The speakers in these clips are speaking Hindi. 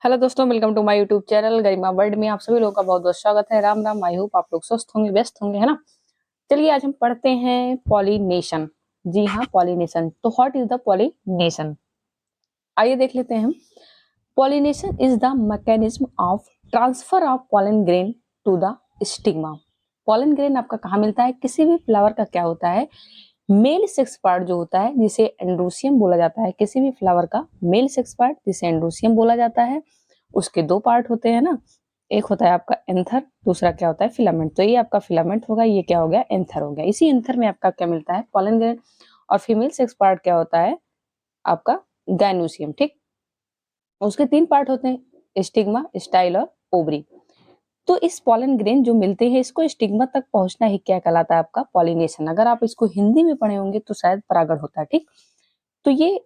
हेलो दोस्तों, welcome to my YouTube channel Garima world में आप सभी लोगों का बहुत बहुत स्वागत है। राम राम। आई होप आप लोग स्वस्थ होंगे, व्यस्त होंगे, है ना। चलिए आज हम पढ़ते हैं पॉलिनेशन। जी हाँ, पॉलिनेशन। तो व्हाट इज द पॉलिनेशन, आइए देख लेते हैं हम। Pollination is the mechanism of transfer of pollen grain to the stigma. Pollen grain आपका कहाँ मिलता है? किसी भी फ्लावर का क्या होता है, मेल सेक्स पार्ट जो होता है जिसे एंड्रोसियम बोला जाता है। किसी भी फ्लावर का मेल सेक्स पार्ट जिसे एंड्रोसियम बोला जाता है, उसके दो पार्ट होते हैं ना। एक होता है आपका एंथर, दूसरा क्या होता है? फिलामेंट। तो ये आपका फिलामेंट होगा, ये क्या हो गया? एंथर हो गया। इसी एंथर में आपका क्या मिलता है? Pollen grain. और फीमेल सेक्स पार्ट क्या होता है? आपका गाइनोसियम। ठीक, उसके तीन पार्ट होते हैं, स्टिग्मा, स्टाइल और ओवरी। तो इस पॉलन ग्रेन जो मिलते हैं, इसको स्टिग्मा तक पहुंचना ही क्या कहलाता है? आपका पॉलिनेशन। अगर आप इसको हिंदी में पढ़े होंगे तो शायद परागण होता है। ठीक, तो ये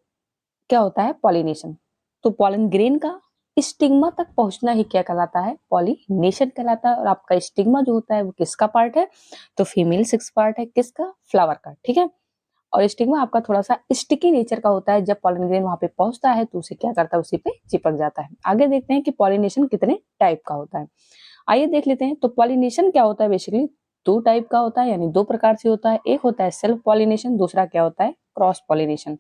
क्या होता है? पॉलिनेशन। तो पॉलन ग्रेन का स्टिग्मा तक पहुंचना ही क्या कहलाता है? पॉलिनेशन कहलाता है। और आपका स्टिग्मा जो होता है वो किसका पार्ट है? तो फीमेल सेक्स पार्ट है। किसका? फ्लावर का। ठीक है। और स्टिग्मा आपका थोड़ा सा स्टिकी नेचर का होता है। जब पॉलन ग्रेन वहां पे पहुंचता है तो उसे क्या करता है? उसी पे चिपक जाता है। आगे देखते हैं कि पॉलिनेशन कितने टाइप का होता है। आइए देख लेते हैं। तो पॉलिनेशन क्या होता है? बेसिकली दो टाइप का होता है, यानी दो प्रकार से होता है। एक होता है सेल्फ पॉलिनेशन, दूसरा क्या होता है? Cross pollination.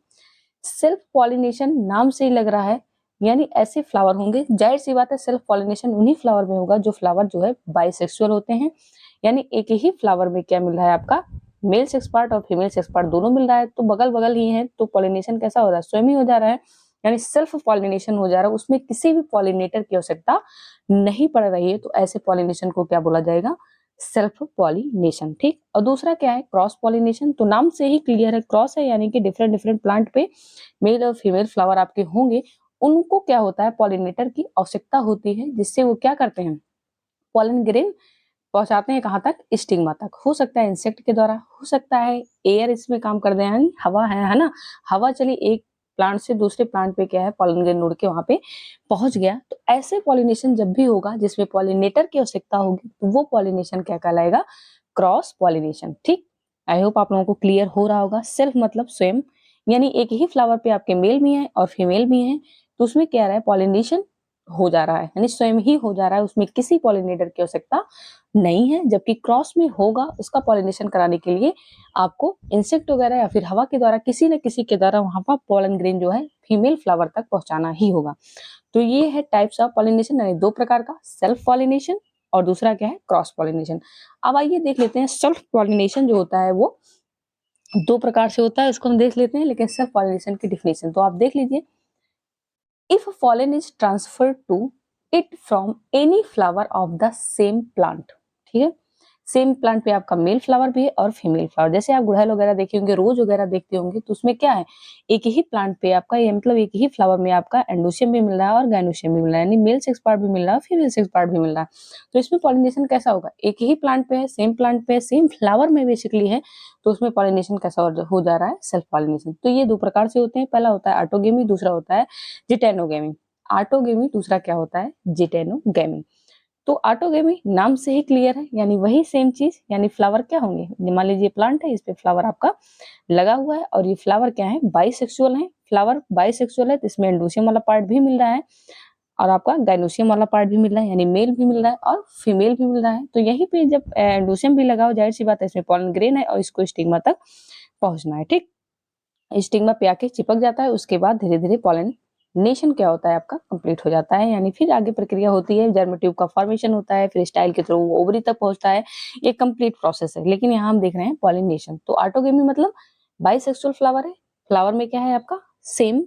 सेल्फ पॉलिनेशन नाम से ही लग रहा है, यानी ऐसे फ्लावर होंगे, जाहिर सी बात है सेल्फ पॉलिनेशन उन्हीं फ्लावर में होगा जो फ्लावर जो है बाइसेक्सुअल होते हैं। यानी एक ही फ्लावर में क्या मिल रहा है? आपका मेल सेक्स पार्ट और फीमेल सेक्स पार्ट दोनों मिल रहा है, तो बगल बगल ही है। तो पॉलिनेशन कैसा हो रहा है? स्वयं ही हो जा रहा है, यानी सेल्फ पॉलिनेशन हो जा रहा है। उसमें किसी भी पॉलिनेटर की आवश्यकता नहीं पड़ रही है। तो ऐसे पॉलिनेशन को क्या बोला जाएगा? Self pollination. ठीक। और दूसरा क्या है? Cross pollination. तो नाम से ही क्लियर है, क्रॉस है, यानी कि डिफरेंट डिफरेंट प्लांट पे मेल और फीमेल फ्लावर आपके होंगे। उनको क्या होता है? पॉलिनेटर की आवश्यकता होती है, जिससे वो क्या करते हैं? पॉलन ग्रेन पहुंचाते हैं कहाँ तक? स्टिग्मा तक। हो सकता है इंसेक्ट के द्वारा, हो सकता है एयर इसमें काम कर दे, यानी हवा है ना। हवा चली एक प्लांट से दूसरे प्लांट पे क्या है? पॉलन ग्रेन उड़ के वहां पे पहुंच गया। तो ऐसे पॉलिनेशन जब भी होगा जिसमें पॉलिनेटर की आवश्यकता होगी, तो वो पॉलिनेशन क्या कहलाएगा? Cross pollination. ठीक, आई होप आप लोगों को क्लियर हो रहा होगा। सेल्फ मतलब स्वयं, यानी एक ही फ्लावर पे आपके मेल भी है और फीमेल भी है, तो उसमें क्या रहा है? पॉलिनेशन हो जा रहा है, यानी स्वयं ही हो जा रहा है, उसमें किसी पॉलिनेटर की आवश्यकता नहीं है। जबकि क्रॉस में होगा, उसका पॉलिनेशन कराने के लिए आपको इंसेक्ट वगैरह या फिर हवा के द्वारा किसी न किसी के द्वारा वहां पर पॉलन ग्रेन जो है फीमेल फ्लावर तक पहुंचाना ही होगा। तो ये है टाइप्स ऑफ पॉलिनेशन, यानी दो प्रकार का, सेल्फ पॉलिनेशन और दूसरा क्या है? Cross pollination. अब आइए देख लेते हैं सेल्फ पॉलिनेशन जो होता है वो दो प्रकार से होता है, उसको हम देख लेते हैं। लेकिन सेल्फ पॉलिनेशन की डिफिनेशन तो आप देख लीजिए। If pollen is transferred to it from any flower of the same plant। ठीक है, सेम प्लांट पे आपका मेल फ्लावर भी है और फीमेल फ्लावर। जैसे आप गुड़हल वगैरह देखे होंगे, रोज वगैरह देखते होंगे, तो उसमें क्या है? एक ही प्लांट पे आपका, ये मतलब एक ही फ्लावर में आपका एंडोसियम भी मिल रहा है और गाइनोसियम भी मिल रहा है, यानी मेल सेक्स पार्ट भी मिल रहा है, फीमेल सेक्स पार्ट भी मिल रहा है। तो इसमें पॉलिनेशन कैसा होगा? एक ही प्लांट पे है, सेम प्लांट पे है, सेम फ्लावर में बेसिकली है, तो उसमें पॉलिनेशन कैसा हो जा रहा है? Self pollination. तो ये दो प्रकार से होते हैं। पहला होता है ऑटोगेमी, दूसरा होता है जिटेनोगेमी। ऑटोगेमी, दूसरा क्या होता है? जिटेनोगेमी। तो ऑटोगेमी नाम से ही क्लियर है, यानी वही सेम चीज, यानी फ्लावर क्या होंगे? मान लीजिए प्लांट है, इस पे फ्लावर आपका लगा हुआ है और ये फ्लावर क्या है? बाइसेक्सुअल है। फ्लावर बाइसेक्सुअल है तो इसमें एंडोसियम वाला पार्ट भी मिल रहा है और आपका गाइनोसियम वाला पार्ट भी मिल रहा है, यानी मेल भी मिल रहा है और फीमेल भी मिल रहा है। तो यहीं पे जब एंडोसियम भी लगा हो, जाहिर सी बात है इसमें पॉलन ग्रेन है और इसको स्टिग्मा तक पहुंचना है। ठीक, स्टिग्मा पे आके चिपक जाता है, उसके बाद धीरे धीरे पॉलिनेशन क्या होता है? आपका कंप्लीट हो जाता है, यानी फिर आगे प्रक्रिया होती है, जर्म ट्यूब का फॉर्मेशन होता है, फिर स्टाइल के थ्रू वो ओवरी तक पहुंचता है। ये कंप्लीट प्रोसेस है। लेकिन यहाँ हम देख रहे हैं पॉलिनेशन। तो ऑटोगेमी मतलब बाइसेक्सुअल फ्लावर है। फ्लावर में क्या है आपका? सेम,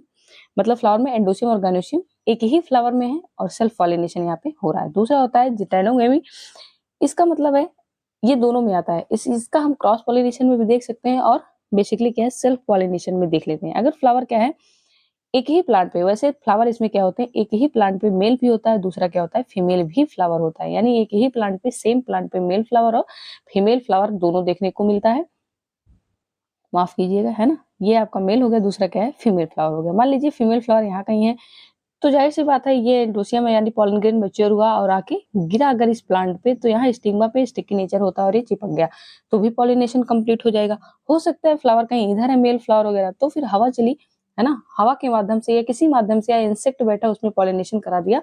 मतलब फ्लावर में एंडोसियम और गाइनोसियम एक ही फ्लावर में है और सेल्फ पॉलिनेशन यहाँ पे हो रहा है। दूसरा होता है जिटेनोगेमी। इसका मतलब है ये दोनों में आता है। इसका हम क्रॉस पॉलिनेशन में भी देख सकते हैं और बेसिकली क्या है? सेल्फ पॉलिनेशन में देख लेते हैं। अगर फ्लावर क्या है? एक ही प्लांट पे, वैसे फ्लावर इसमें क्या होते हैं? एक ही प्लांट पे मेल भी होता है, दूसरा क्या होता है? फीमेल भी फ्लावर होता है, यानी एक ही प्लांट पे, सेम प्लांट पे मेल फ्लावर और फीमेल फ्लावर दोनों देखने को मिलता है। माफ कीजिएगा, है ना। ये आपका मेल हो गया, दूसरा क्या है? फीमेल फ्लावर हो गया। मान लीजिए फीमेल फ्लावर यहाँ कहीं है, तो जाहिर सी बात है ये एंडोसियम में यानी पॉलन ग्रेन मैच्योर हुआ और आके गिरा अगर इस प्लांट पे, तो यहाँ स्टिग्मा पे स्टिकी नेचर होता है और ये चिपक गया, तो भी पॉलिनेशन कंप्लीट हो जाएगा। हो सकता है फ्लावर कहीं इधर है, मेल फ्लावर वगैरह, तो फिर हवा चली, है ना, हवा के माध्यम से या किसी माध्यम से या इंसेक्ट बैठा उसमें पॉलिनेशन करा दिया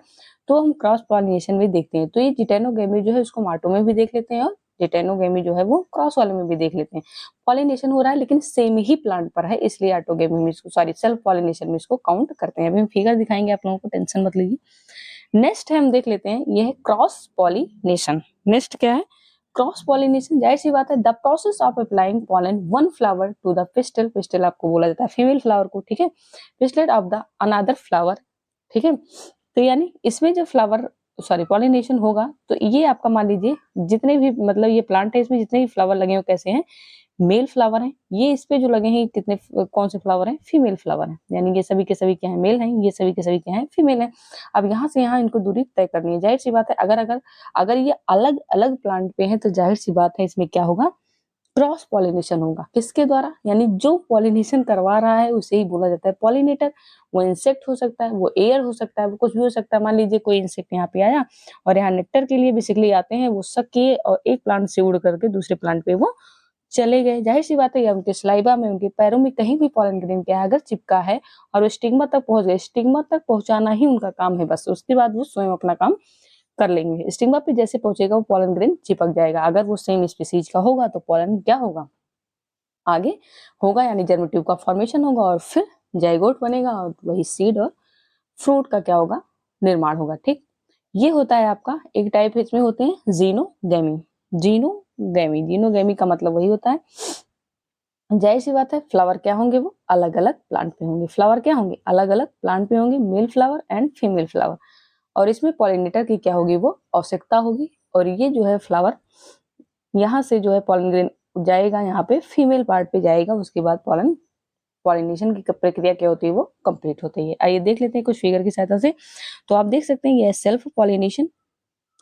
तो हम क्रॉस पॉलिनेशन भी देखते हैं। तो ये जिटेनोगेमी जो है उसको माटो में भी देख लेते हैं और जिटेनोगेमी जो है वो क्रॉस वाले में भी देख लेते हैं। पॉलिनेशन हो रहा है लेकिन सेम ही प्लांट पर है, इसलिए ऑटोगेमी में इसको सॉरी सेल्फ पॉलिनेशन में इसको काउंट करते हैं। अभी हम फिगर दिखाएंगे आप लोगों को, टेंशन मत लीजिए। नेक्स्ट है हम देख लेते हैं, ये है क्रॉस पॉलिनेशन। नेक्स्ट क्या है, क्रॉस पॉलिनेशन। जाहिर सी बात है, the process of applying pollen one flower to the pistil, pistil आपको बोला जाता है फीमेल फ्लावर को, ठीक है, pistillate of the another flower, ठीक है। तो यानी इसमें जब फ्लावर सॉरी पॉलिनेशन होगा तो ये आपका मान लीजिए जितने भी मतलब ये प्लांट है इसमें जितने भी फ्लावर लगे हो कैसे हैं, मेल फ्लावर हैं। ये इस पे जो लगे हैं कितने कौन से फ्लावर हैं, फीमेल फ्लावर हैं। यानी ये सभी के सभी क्या है, मेल हैं, ये सभी के सभी क्या है, फीमेल हैं। अब यहाँ से यहाँ इनको दूरी तय करनी है। जाहिर सी बात है अगर अगर अगर ये अलग अलग प्लांट पे है तो जाहिर सी बात है इसमें क्या होगा, क्रॉस पॉलिनेशन होगा। किसके द्वारा, यानी जो पॉलिनेशन करवा रहा है उसे ही बोला जाता है पॉलिनेटर। वो इंसेक्ट हो सकता है, वो एयर हो सकता है, वो कुछ भी हो सकता है। मान लीजिए कोई इंसेक्ट यहाँ पे आया और यहाँ नेक्टर के लिए बेसिकली आते हैं, वो सक किए और एक प्लांट से उड़ करके दूसरे प्लांट पे वो चले गए। जाहिर सी बात है या उनके स्लाइवा में, उनके पैरों में कहीं भी पॉलन ग्रेन क्या है अगर चिपका है और वो स्टिग्मा तक पहुंच गए, स्टिग्मा तक पहुंचाना ही उनका काम है बस, उसके बाद वो स्वयं अपना काम कर लेंगे। स्टिग्मा पे जैसे पहुंचेगा वो पॉलन ग्रेन चिपक जाएगा। अगर वो सेम स्पीसीज का होगा तो पॉलन क्या होगा, आगे होगा, यानी जर्म ट्यूब का फॉर्मेशन होगा और फिर जाइगोट बनेगा और वही सीड और फ्रूट का क्या होगा, निर्माण होगा। ठीक, ये होता है आपका एक टाइप, इसमें होते हैं जीनोगैमी। जीनोगैमी, जीनोगैमी का मतलब वही होता है, जाहिर सी बात है फ्लावर क्या होंगे, वो अलग अलग प्लांट पे होंगे। फ्लावर क्या होंगे, अलग अलग प्लांट पे होंगे, male flower and female flower. और इसमें पॉलिनेटर की क्या होगी, वो आवश्यकता होगी। और ये जो है फ्लावर यहाँ से जो है पॉलन ग्रेन जाएगा, यहाँ पे फीमेल पार्ट पे जाएगा, उसके बाद पॉलिनेशन की प्रक्रिया क्या होती है, वो कंप्लीट होती है। आइए देख लेते हैं कुछ फिगर की सहायता से। तो आप देख सकते हैं ये सेल्फ पॉलिनेशन,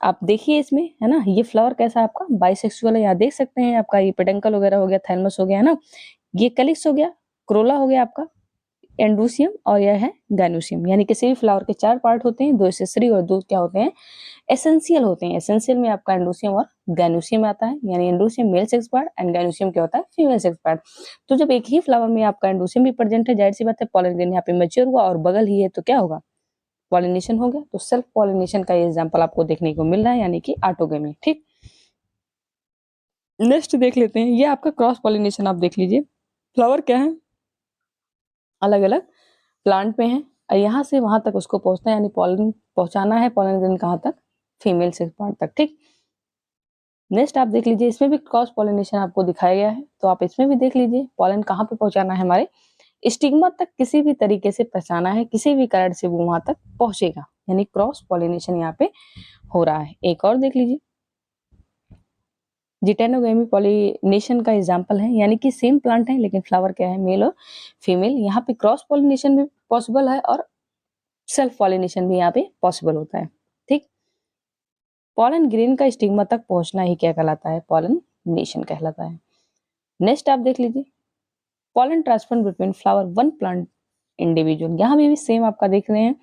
आप देखिए इसमें है ना, ये फ्लावर कैसा है आपका बाइसेक्सुअल है। यहाँ देख सकते हैं आपका ये पेडंकल वगैरह हो गया, थैलमस हो गया है ना, ये कैलिक्स हो गया, क्रोला हो गया आपका, एंडोसियम और यह है गाइनोसियम। यानी किसी भी फ्लावर के 4 पार्ट होते हैं, 2 एक्सेसरी और 2 क्या होते हैं, एसेंशियल होते हैं। एसेंशियल में आपका एंडोसियम और गाइनोसियम आता है, यानी एंडोसियम male sex part and gynoecium क्या होता है, फीमेल सेक्स पार्ट। तो जब एक ही फ्लावर में आपका एंडोसियम भी प्रेजेंट है, जाहिर सी बात है पॉलन ग्रेन यहाँ पे मैच्योर हुआ और बगल ही है तो क्या होगा, पॉलिनेशन हो गया। तो सेल्फ पॉलिनेशन का ये एग्जांपल आपको देखने को मिल रहा है, यानी कि ऑटोगेमी। ठीक, नेक्स्ट देख लेते हैं, ये आपका क्रॉस पॉलिनेशन। आप देख लीजिए फ्लावर क्या है, अलग अलग प्लांट में है और यहाँ से वहां तक उसको पहुंचना है, यानी पॉलन पहुंचाना है पॉलन ग्रेन कहाँ तक, फीमेल सेक्स पार्ट तक। ठीक, नेक्स्ट आप देख लीजिए, इसमें भी क्रॉस पॉलिनेशन आपको दिखाया गया है, तो आप इसमें भी देख लीजिए पॉलन कहाँ पे पहुंचाना है, हमारे स्टिग्मा तक किसी भी तरीके से पहुंचाना है, किसी भी कारण से वो वहां तक पहुंचेगा, यानी क्रॉस पॉलिनेशन यहाँ पे हो रहा है। एक और देख लीजिए, जिटेनोगेमी पॉलिनेशन का एग्जांपल है, यानी कि सेम प्लांट है लेकिन फ्लावर क्या है, मेल और फीमेल। यहाँ पे क्रॉस पॉलिनेशन भी पॉसिबल है और सेल्फ पॉलिनेशन भी यहाँ पे पॉसिबल होता है। ठीक, पॉलन ग्रेन का स्टिग्मा तक पहुंचना ही क्या कहलाता है, पॉलिनेशन कहलाता है। नेक्स्ट आप देख लीजिए, pollen transfer between flower one plant individual. यहाँ भी सेम आपका देख रहे हैं।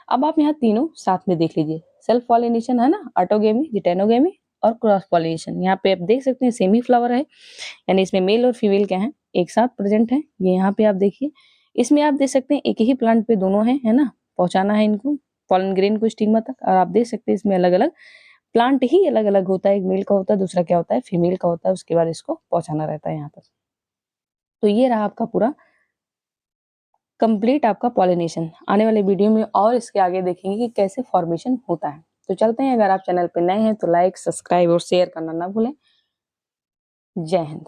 अब आप यहाँ तीनों साथ में देख लीजिए, सेल्फ पॉलिनेशन है ना, ऑटोगेमी, जिटेनोगेमी और क्रॉस पॉलिनेशन। यहाँ पे आप देख सकते हैं सेम ही फ्लावर है, यानी इसमें मेल और फीमेल क्या है, एक साथ प्रेजेंट है। ये यहाँ पे आप देखिए, इसमें आप देख सकते हैं एक ही प्लांट पे दोनों है ना, पहुंचाना है इनको पॉलन ग्रेन को स्टिग्मा तक। और आप देख सकते हैं इसमें अलग अलग प्लांट ही अलग अलग होता है, एक मेल का होता है, दूसरा क्या होता है, फीमेल का होता है, उसके बाद इसको पहुंचाना रहता है यहाँ पर। तो ये रहा आपका पूरा कंप्लीट आपका पॉलिनेशन। आने वाले वीडियो में और इसके आगे देखेंगे कि कैसे फॉर्मेशन होता है। तो चलते हैं, अगर आप चैनल पे नए हैं तो लाइक, सब्सक्राइब और शेयर करना ना भूलें। जय हिंद।